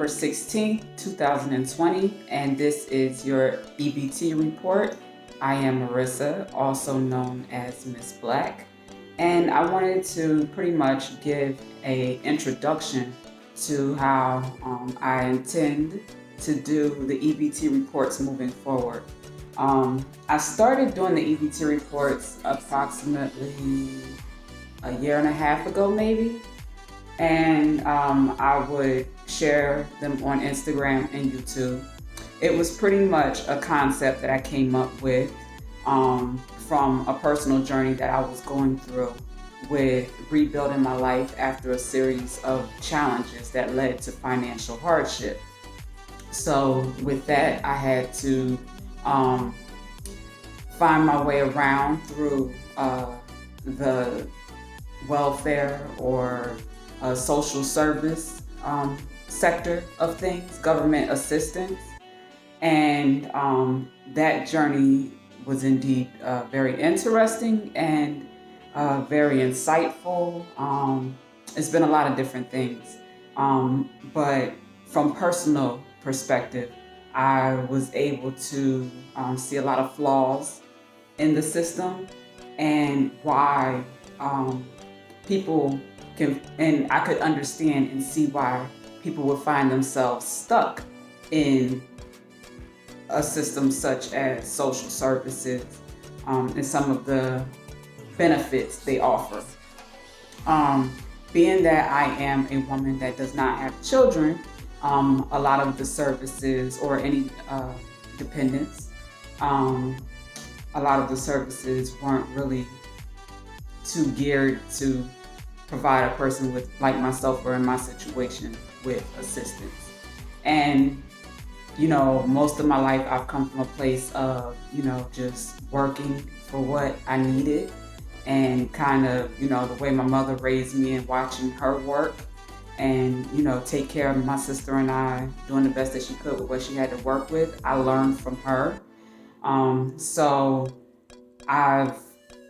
November 16th, 2020, and this is your EBT report. I am Marissa, also known as Miss Black, and I wanted to pretty much give an introduction to how I intend to do the EBT reports moving forward. I started doing the EBT reports approximately a year and a half ago, maybe. And I would share them on Instagram and YouTube. It was pretty much a concept that I came up with from a personal journey that I was going through with rebuilding my life after a series of challenges that led to financial hardship. So with that, I had to find my way around through the welfare or social service sector of things, government assistance. And that journey was indeed very interesting and very insightful. It's been a lot of different things. But from personal perspective, I was able to see a lot of flaws in the system and why people can, and I could understand and see why people would find themselves stuck in a system such as social services and some of the benefits they offer. Being that I am a woman that does not have children, a lot of the services or any dependents, a lot of the services weren't really too geared to provide a person with, like myself or in my situation, with assistance. And most of my life I've come from a place of just working for what I needed, and kind of the way my mother raised me and watching her work and take care of my sister and I, doing the best that she could with what she had to work with. I learned from her. So I've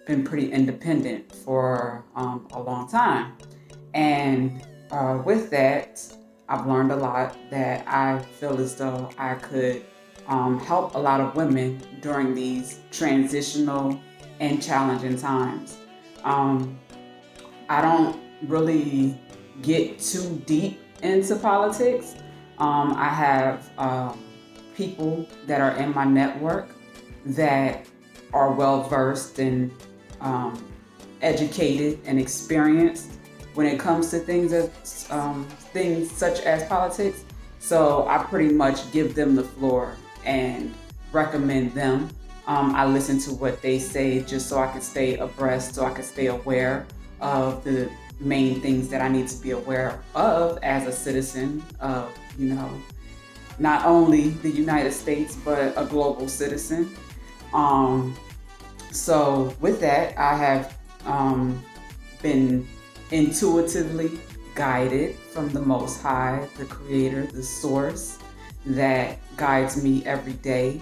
been pretty independent for a long time. And with that, I've learned a lot that I feel as though I could help a lot of women during these transitional and challenging times. I don't really get too deep into politics. I have people that are in my network that are well versed and educated and experienced when it comes to things such as politics. So I pretty much give them the floor and recommend them. I listen to what they say just so I can stay abreast, so I can stay aware of the main things that I need to be aware of as a citizen of, not only the United States, but a global citizen. So with that, I have been intuitively guided from the Most High, the Creator, the Source that guides me every day.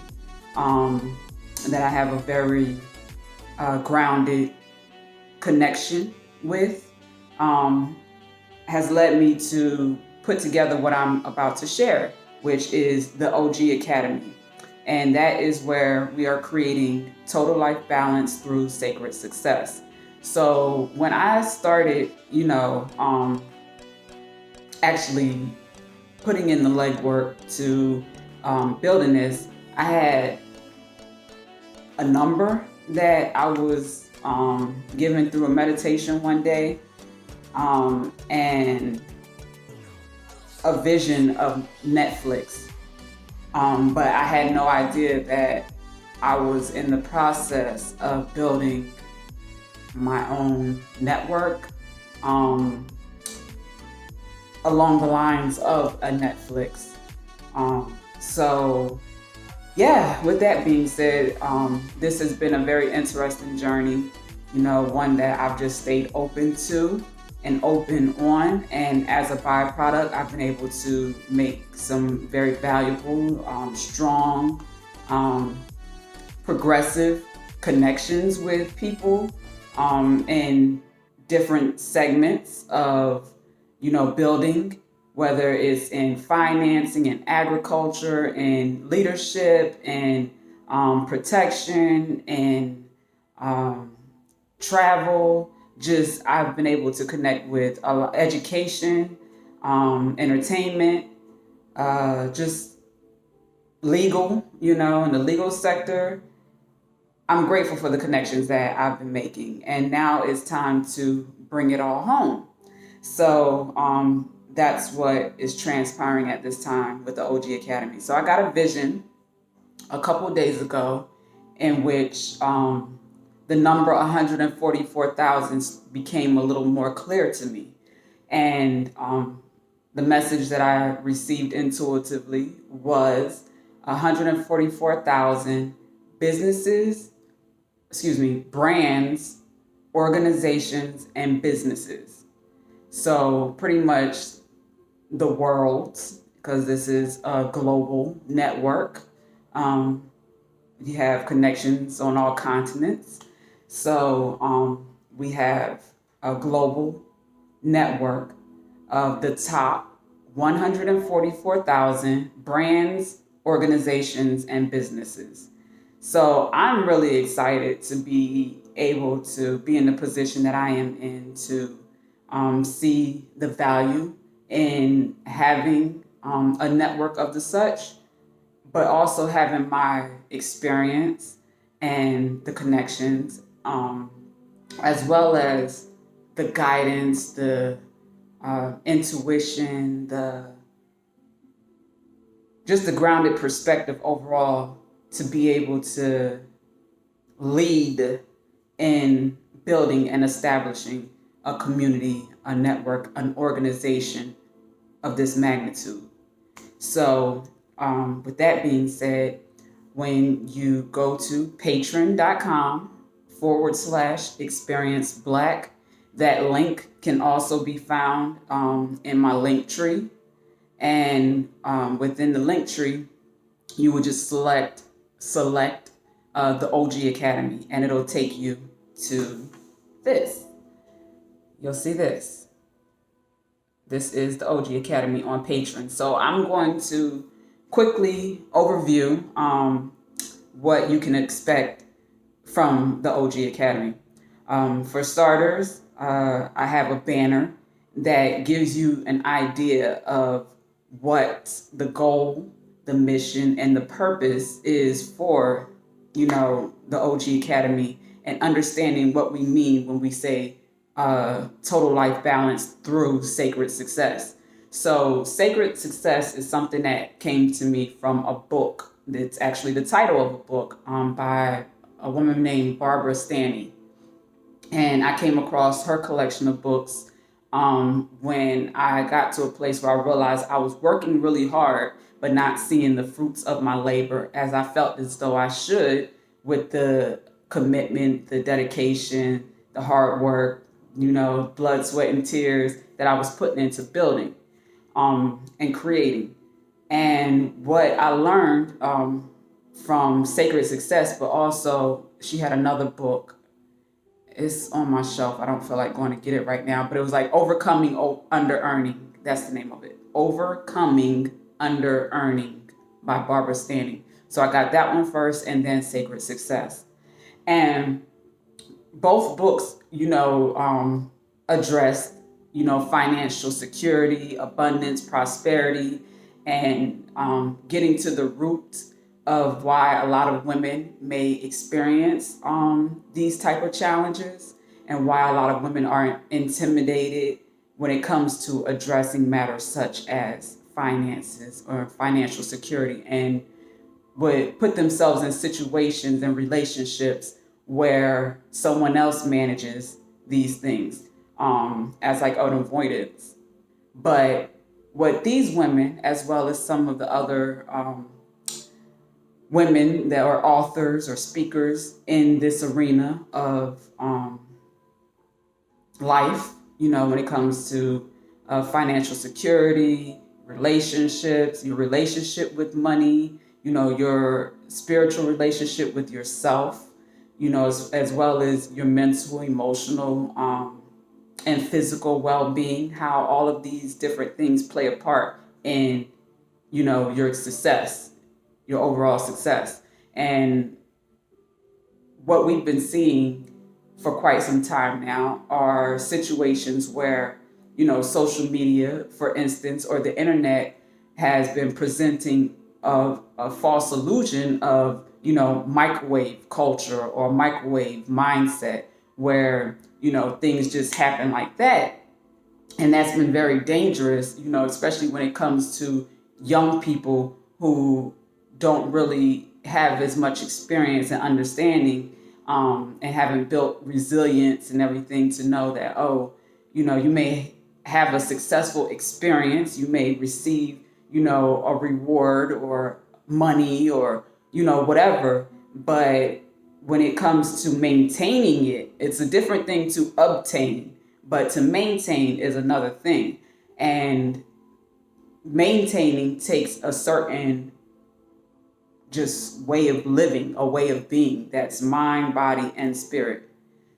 That I have a very grounded connection with, has led me to put together what I'm about to share, which is the OG Academy. And that is where we are creating total life balance through sacred success. So when I started, actually putting in the legwork to building this, I had a number that I was given through a meditation one day, and a vision of Netflix. But I had no idea that I was in the process of building my own network along the lines of a Netflix. So yeah, with that being said, this has been a very interesting journey, one that I've just stayed open to and open on. And as a byproduct, I've been able to make some very valuable, strong, progressive connections with people in different segments of, building whether it's in financing and agriculture and leadership and protection and um, travel. Just I've been able to connect with education, entertainment, just legal, in the legal sector. I'm grateful for the connections that I've been making, and now it's time to bring it all home. So that's what is transpiring at this time with the OG Academy. So I got a vision a couple of days ago in which the number 144,000 became a little more clear to me. And the message that I received intuitively was 144,000 businesses, brands, organizations, and businesses. So pretty much the world, because this is a global network. Um, you have connections on all continents. So we have a global network of the top 144,000 brands, organizations, and businesses. So I'm really excited to be able to be in the position that I am in to see the value in having a network of the such, but also having my experience and the connections, as well as the guidance, the intuition, the just the grounded perspective overall to be able to lead in building and establishing a community, a network, an organization of this magnitude. So, with that being said, when you go to patreon.com/experience black, that link can also be found in my link tree. And within the link tree, you would just select the OG Academy, and it'll take you to this. You'll see this. This is the OG Academy on Patreon. So I'm going to quickly overview what you can expect from the OG Academy. For starters, I have a banner that gives you an idea of what the goal, the mission, and the purpose is for, the OG Academy, and understanding what we mean when we say total life balance through sacred success. So, sacred success is something that came to me from a book. It's actually the title of a book by a woman named Barbara Stanny. And I came across her collection of books when I got to a place where I realized I was working really hard, but not seeing the fruits of my labor as I felt as though I should, with the commitment, the dedication, the hard work, blood, sweat, and tears that I was putting into building and creating. And what I learned from Sacred Success, but also she had another book. It's on my shelf. I don't feel like going to get it right now, but it was like Overcoming Under Earning. That's the name of it. Overcoming Under Earning by Barbara Stanny. So I got that one first, and then Sacred Success. And both books, address, financial security, abundance, prosperity, and getting to the root of why a lot of women may experience these type of challenges, and why a lot of women are intimidated when it comes to addressing matters such as finances or financial security, and would put themselves in situations and relationships where someone else manages these things as like an avoidance. But what these women, as well as some of the other women that are authors or speakers in this arena of life, when it comes to financial security, relationships, your relationship with money, your spiritual relationship with yourself, as well as your mental, emotional and physical well-being, how all of these different things play a part in, your success, your overall success. And what we've been seeing for quite some time now are situations where, social media, for instance, or the internet has been presenting a false illusion of, microwave culture or microwave mindset where, things just happen like that. And that's been very dangerous, especially when it comes to young people who don't really have as much experience and understanding, and haven't built resilience and everything to know that, oh, you may have a successful experience, you may receive, a reward or money or, whatever, but when it comes to maintaining it, it's a different thing to obtain, but to maintain is another thing. And maintaining takes a certain just way of living, a way of being that's mind, body, and spirit.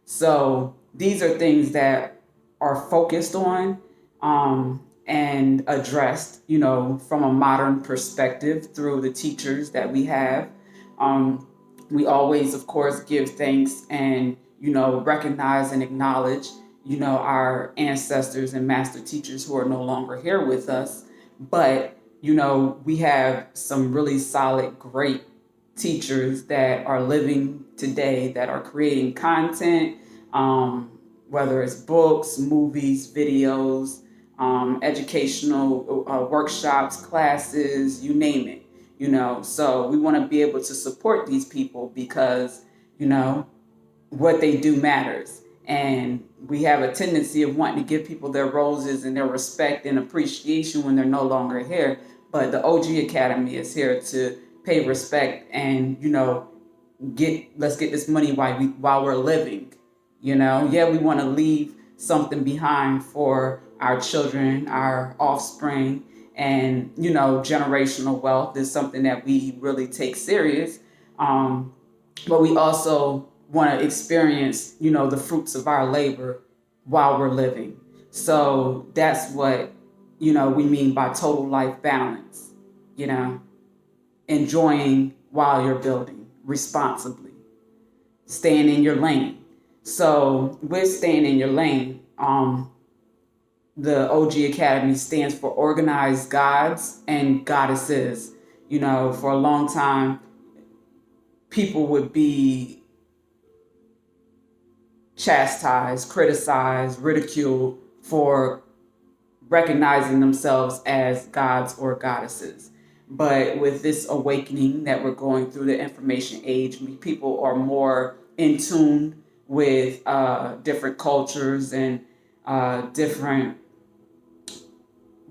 So these are things that are focused on, and addressed, from a modern perspective through the teachers that we have. Um, we always, of course, give thanks and, recognize and acknowledge, our ancestors and master teachers who are no longer here with us. But, we have some really solid, great teachers that are living today that are creating content, whether it's books, movies, videos, educational workshops, classes, you name it. So we want to be able to support these people because, what they do matters. And we have a tendency of wanting to give people their roses and their respect and appreciation when they're no longer here. But the OG Academy is here to pay respect and, let's get this money while we're living. Yeah, we want to leave something behind for our children, our offspring, and, generational wealth is something that we really take serious. But we also want to experience, the fruits of our labor while we're living. So that's what, we mean by total life balance, you know, enjoying while you're building responsibly, staying in your lane. So with staying in your lane, the OG Academy stands for Organized Gods and Goddesses. For a long time, people would be chastised, criticized, ridiculed for recognizing themselves as gods or goddesses. But with this awakening that we're going through, the information age, people are more in tune with different cultures and different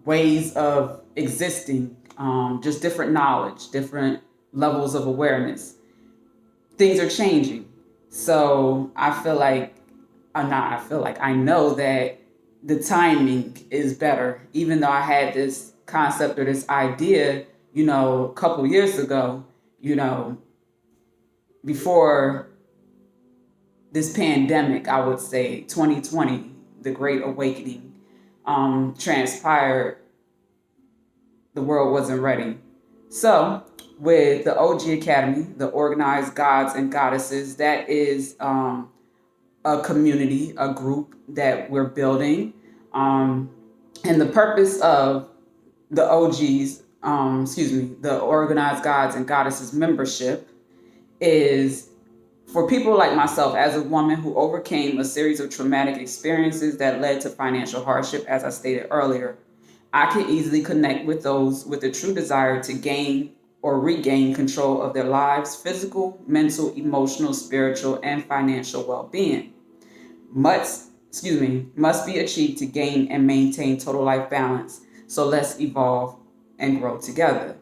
ways of existing, just different knowledge, different levels of awareness. Things are changing. So I know that the timing is better, even though I had this concept or this idea, a couple years ago, before this pandemic, I would say 2020, the Great Awakening, transpired. The world wasn't ready. So, with the OG Academy, the Organized Gods and Goddesses, that is a community, a group that we're building. And the purpose of the the Organized Gods and Goddesses membership is for people like myself, as a woman who overcame a series of traumatic experiences that led to financial hardship, as I stated earlier. I can easily connect with those with a true desire to gain or regain control of their lives, physical, mental, emotional, spiritual, and financial well-being. Must be achieved to gain and maintain total life balance. So let's evolve and grow together.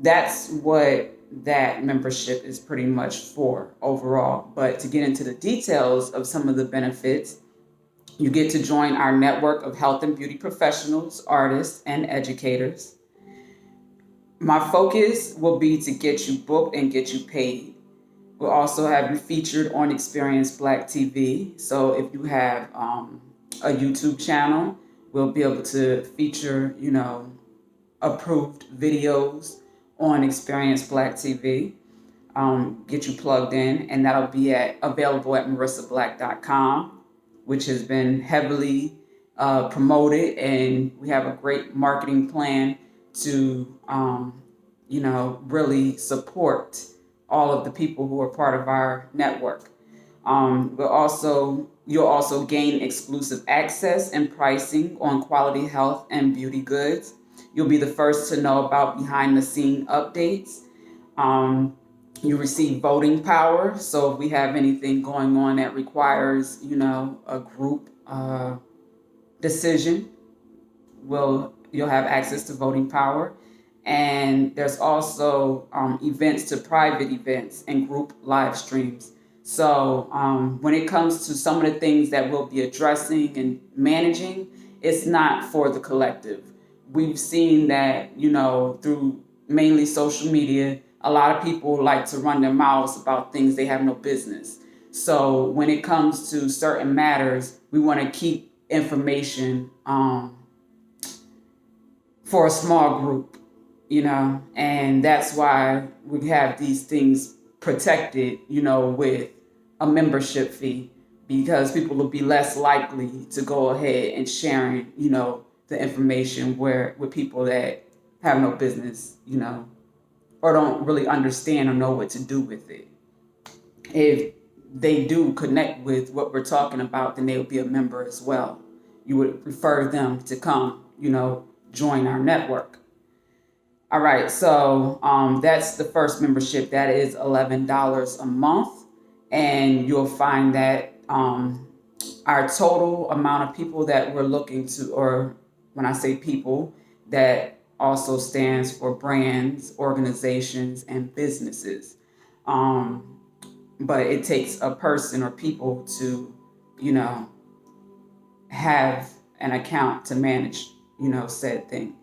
That's what that membership is pretty much for overall. But to get into the details of some of the benefits, you get to join our network of health and beauty professionals, artists, and educators. My focus will be to get you booked and get you paid. We'll also have you featured on Experience Black TV. So if you have a YouTube channel, we'll be able to feature, approved videos on Experience Black TV. Get you plugged in, and that'll be available at marissablack.com, which has been heavily promoted, and we have a great marketing plan to, really support all of the people who are part of our network. You'll also gain exclusive access and pricing on quality health and beauty goods. You'll be the first to know about behind the scene updates. Um, you receive voting power. So if we have anything going on that requires, a group decision, you'll have access to voting power. And there's also events to private events and group live streams. So when it comes to some of the things that we'll be addressing and managing, it's not for the collective. We've seen that, through mainly social media, a lot of people like to run their mouths about things they have no business. So when it comes to certain matters, we want to keep information for a small group, and that's why we have these things protected, with a membership fee, because people will be less likely to go ahead and sharing, the information with people that have no business, or don't really understand or know what to do with it. If they do connect with what we're talking about, then they'll be a member as well. You would refer them to come, join our network. All right, so that's the first membership. That is $11 a month. And you'll find that our total amount of people that we're looking to, or when I say people, that also stands for brands, organizations, and businesses. But it takes a person or people to, have an account to manage, said thing.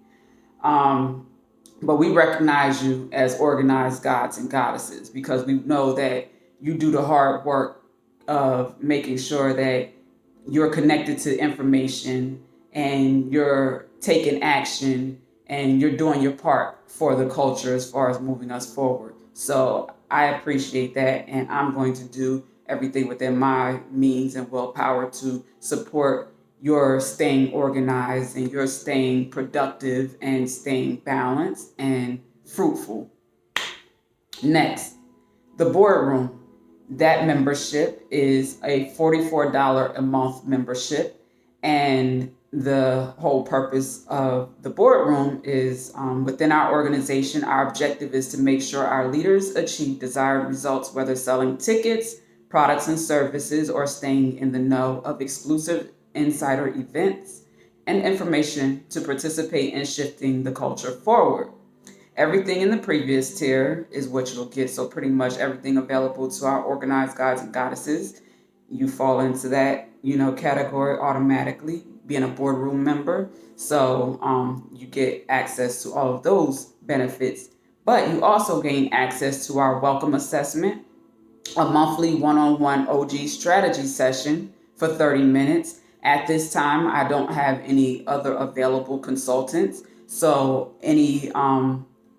But we recognize you as organized gods and goddesses, because we know that you do the hard work of making sure that you're connected to information and you're taking action and you're doing your part for the culture as far as moving us forward. So I appreciate that, and I'm going to do everything within my means and willpower to support your staying organized and you're staying productive and staying balanced and fruitful. Next, the boardroom. That membership is a $44 a month membership. And the whole purpose of the boardroom is within our organization, our objective is to make sure our leaders achieve desired results, whether selling tickets, products and services, or staying in the know of exclusive insider events and information to participate in shifting the culture forward. Everything in the previous tier is what you'll get. So pretty much everything available to our organized gods and goddesses, you fall into that, category automatically, being a boardroom member. So you get access to all of those benefits. But you also gain access to our welcome assessment, a monthly one-on-one OG strategy session for 30 minutes. At this time, I don't have any other available consultants. So any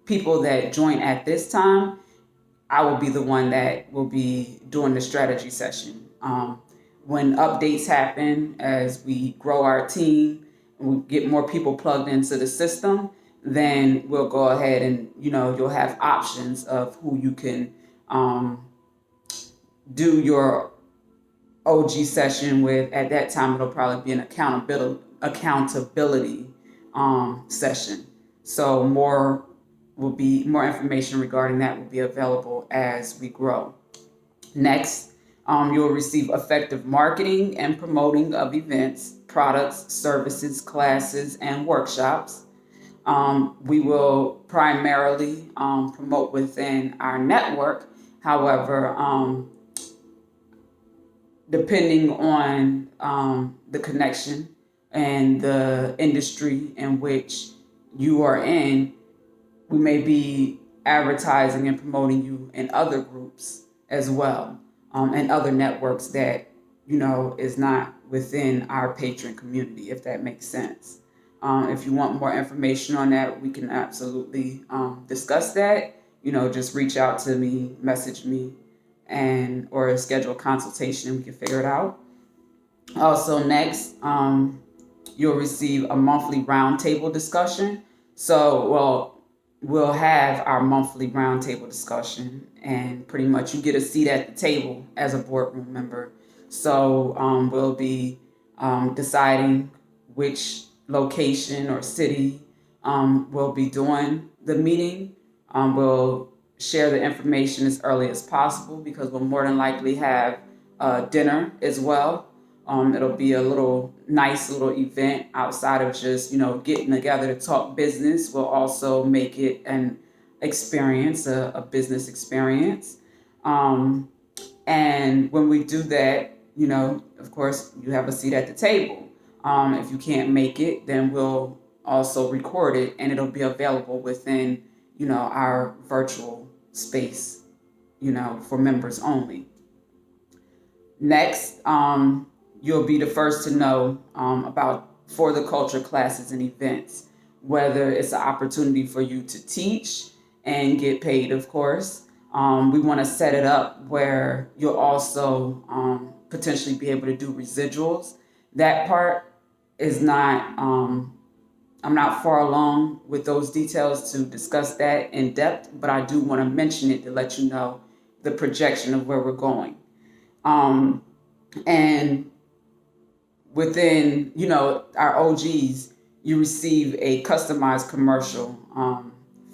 people that join at this time, I will be the one that will be doing the strategy session. When updates happen, as we grow our team, and we get more people plugged into the system, then we'll go ahead and, you'll have options of who you can do your OG session with. At that time, it'll probably be an accountability session. So more information regarding that will be available as we grow. Next, you'll receive effective marketing and promoting of events, products, services, classes, and workshops. We will primarily promote within our network. However, depending on the connection and the industry in which you are in, we may be advertising and promoting you in other groups as well, and other networks that is not within our patron community, if that makes sense. If you want more information on that, we can absolutely discuss that. Just reach out to me, message me, and or schedule a consultation, and we can figure it out. Also, next, you'll receive a monthly roundtable discussion. So, we'll have our monthly roundtable discussion, and pretty much you get a seat at the table as a boardroom member. So, we'll be deciding which location or city will be doing the meeting. We'll share the information as early as possible because we'll more than likely have dinner as well. It'll be a nice little event outside of just, getting together to talk business. We'll also make it an experience, a business experience. And when we do that, of course, you have a seat at the table. If you can't make it, then we'll also record it and it'll be available within, our virtual space, for members only. Next, you'll be the first to know about For the Culture classes and events, whether it's an opportunity for you to teach and get paid, of course. We want to set it up where you'll also potentially be able to do residuals. That part is not, I'm not far along with those details to discuss that in depth, but I do want to mention it to let you know the projection of where we're going. And within, our OGs, you receive a customized commercial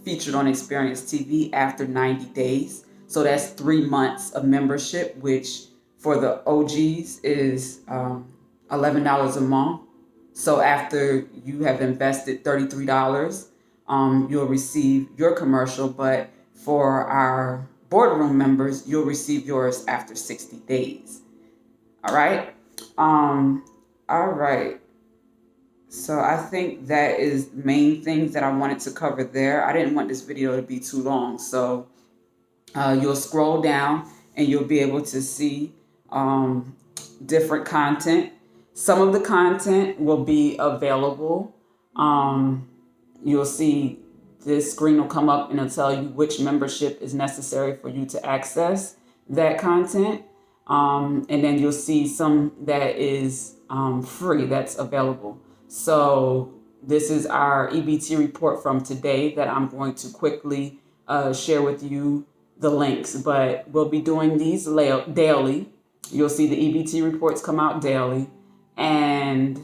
featured on Experience TV after 90 days. So that's 3 months of membership, which for the OGs is $11 a month. So after you have invested $33, you'll receive your commercial. But for our boardroom members, you'll receive yours after 60 days. All right. All right. So I think that is main things that I wanted to cover there. I didn't want this video to be too long. So you'll scroll down and you'll be able to see different content. Some of the content will be available. You'll see this screen will come up and it'll tell you which membership is necessary for you to access that content. And then you'll see some that is free that's available. So this is our EBT report from today that I'm going to quickly share with you the links, but we'll be doing these daily. You'll see the EBT reports come out daily, and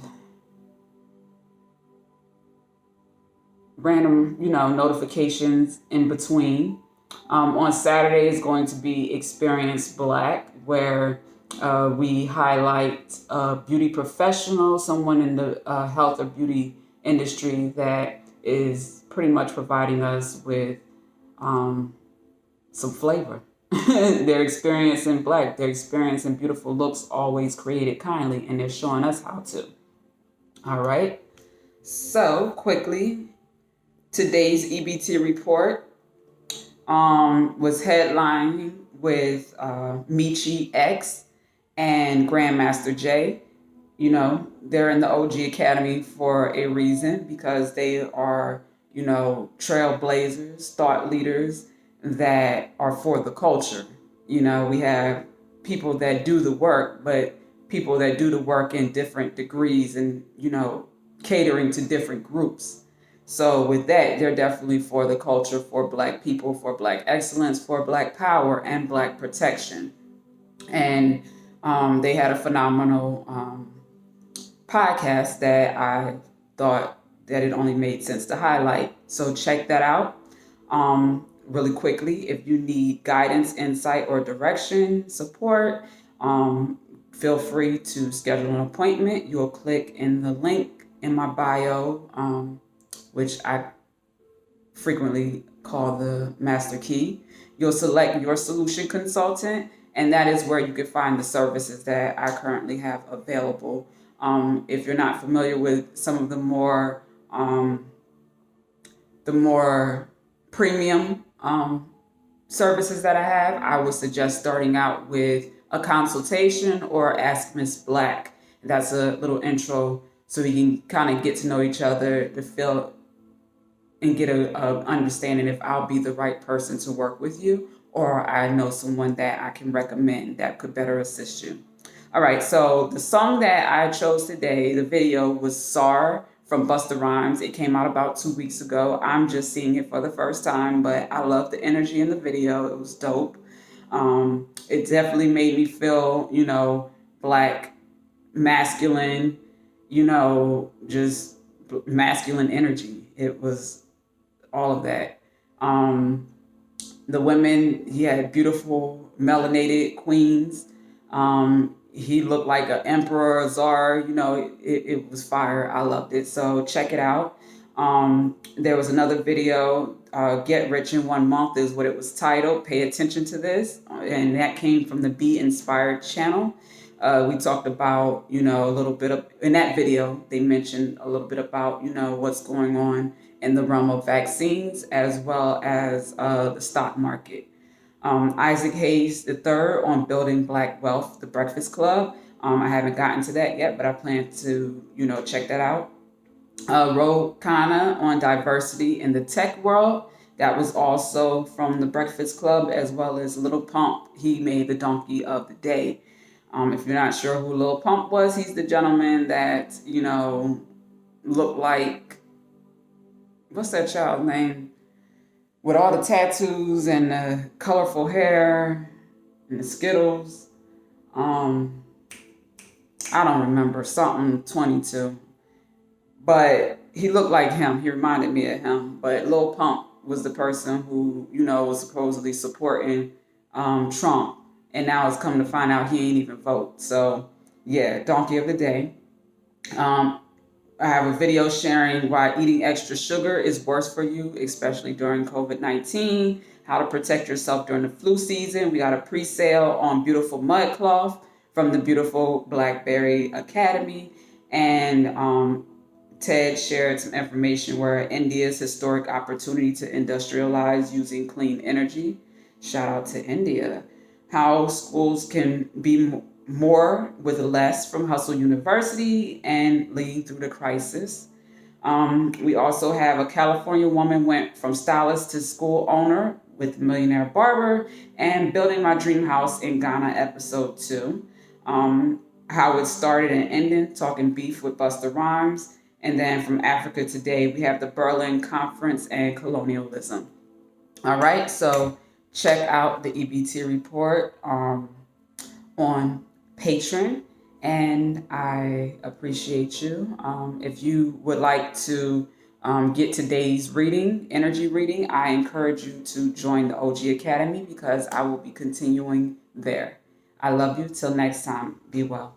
random, notifications in between. On Saturday is going to be Experience Black, where we highlight a beauty professional, someone in the health or beauty industry that is pretty much providing us with some flavor. Their experience in Black, their experience in beautiful looks, always created kindly, and they're showing us how to. All right. So quickly, today's EBT report was headlining with Michi X and Grandmaster J. They're in the OG Academy for a reason because they are, trailblazers, thought leaders that are for the culture. We have people that do the work, but people that do the work in different degrees and, catering to different groups. So with that, they're definitely for the culture, for Black people, for Black excellence, for Black power, and Black protection. And they had a phenomenal podcast that I thought that it only made sense to highlight. So check that out. Really quickly, if you need guidance, insight, or direction, support, feel free to schedule an appointment. You'll click in the link in my bio, which I frequently call the master key. You'll select your solution consultant, and that is where you can find the services that I currently have available. If you're not familiar with some of the more premium services that I have, I would suggest starting out with a consultation or Ask Miss Black. That's a little intro so we can kind of get to know each other, to feel and get a understanding if I'll be the right person to work with you, or I know someone that I can recommend that could better assist you. All right, so the song that I chose today, the video was SAR from Busta Rhymes. It came out about 2 weeks ago. I'm just seeing it for the first time, but I love the energy in the video. It was dope. It definitely made me feel, black, masculine, just masculine energy. It was all of that. Um, the women, he had beautiful melanated queens. He looked like an emperor, a czar. It was fire. I loved it. So check it out. There was another video, Get Rich in 1 Month is what it was titled. Pay attention to this. And that came from the Be Inspired channel. We talked about, a little bit of, in that video, they mentioned a little bit about, what's going on in the realm of vaccines as well as the stock market. Isaac Hayes III on Building Black Wealth, The Breakfast Club. I haven't gotten to that yet, but I plan to, check that out. Ro Khanna on diversity in the tech world. That was also from The Breakfast Club, as well as Lil Pump. He made the donkey of the day. If you're not sure who Lil Pump was, he's the gentleman that, looked like, what's that child's name? With all the tattoos and the colorful hair and the Skittles. Um, I don't remember, something 22. But he looked like him. He reminded me of him. But Lil Pump was the person who, was supposedly supporting Trump. And now it's come to find out he ain't even vote. So, yeah, donkey of the day. Um, I have a video sharing why eating extra sugar is worse for you, especially during COVID-19, how to protect yourself during the flu season. We got a pre-sale on beautiful mud cloth from the beautiful Blackberry Academy. And Ted shared some information where India's historic opportunity to industrialize using clean energy. Shout out to India. How schools can be more with less from Hustle University and leading through the crisis. We also have a California woman went from stylist to school owner with Millionaire Barber, and Building My Dream House in Ghana, episode 2. How it started and ended, talking beef with Busta Rhymes. And then from Africa Today, we have the Berlin Conference and colonialism. All right, so check out the EBT report on Patreon, and I appreciate you. If you would like to get today's reading, energy reading, I encourage you to join the OG Academy because I will be continuing there. I love you. Till next time. Be well.